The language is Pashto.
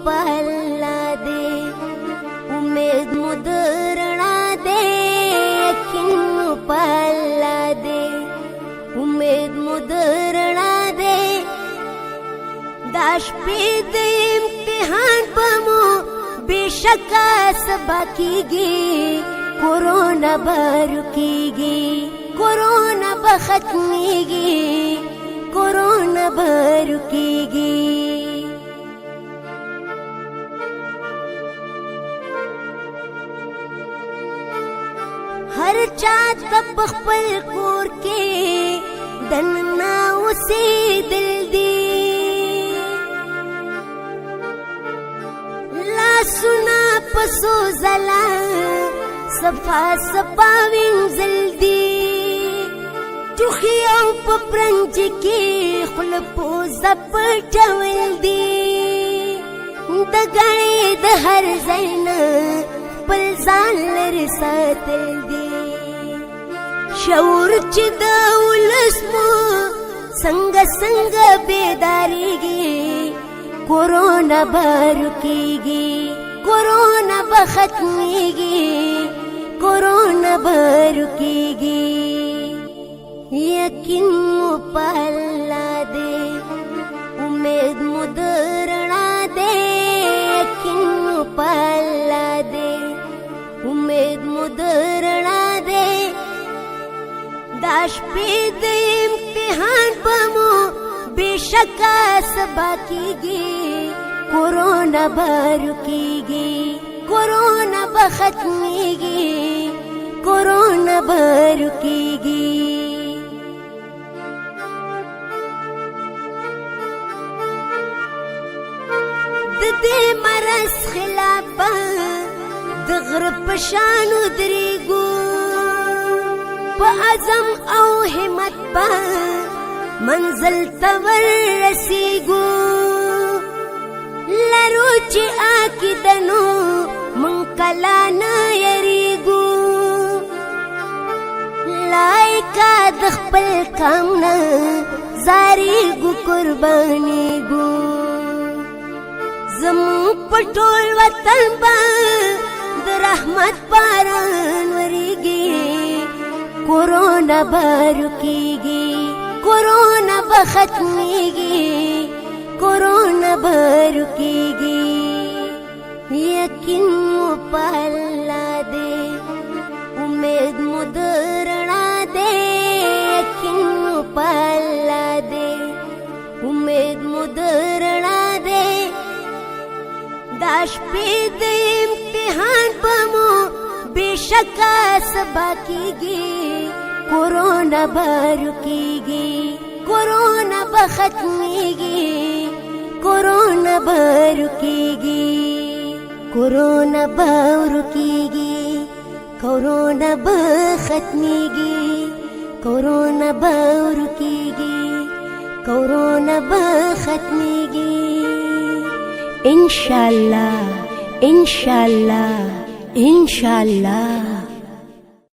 په الله دی امید مو د رڼا دی یقین مو په الله دی امید مو د رڼا دی دا شپې د امتحان په مو بېشکه سبا کېږي کورونا به رکېږي کورونا به ختمېږي کورونا به رکېږي هر چا ته په خپل کور کې دننه اوسېدل دي لاسونه په څو ځله صفا صفا وینځل دي ټوخي او په پرنج کې خوله پوزه پټول دي د ګڼې د هر ځای نه خپل ځان لرې ساتل دي شعور چې د ولس مو څنګه څنګه بیدارېږي کورونا به رکېږي کورونا به ختمېږي کورونا به رکېږي یقین مو په الله دی امید مو د رڼا دی یقین مو په الله دی امید مو د رڼا دی دا شپې د امتحان په مو بېشکه سبا کېږي کورونا به رکېږي کورونا به ختمېږي کورونا به رکېږي د دې مرض خلاف به د غره په شان ودرېږو په عزم او همت به منزل ته ورسېږو لرو چې عقیدنو مونږ کله نه یریږو لایکه د خپل کام نه زاریږو قربانېږو زموږ په ټول وطن به د رحمت باران ورېږي کورونا به رکېږي کورونا به ختمېږي کورونا به رکېږي یقین مو په الله دی امید مو د رڼا دی یقین مو په الله دی امید مو د رڼا دی دا شپې د امتحان په مو بېشکه سبا کېږي کورونا به رکېږي کورونا به ختمېږي کورونا به رکېږي کورونا به رکېږي کورونا به ختمېږي کورونا به رکېږي کورونا به ختمېږي انشاءالله انشاءالله انشاءالله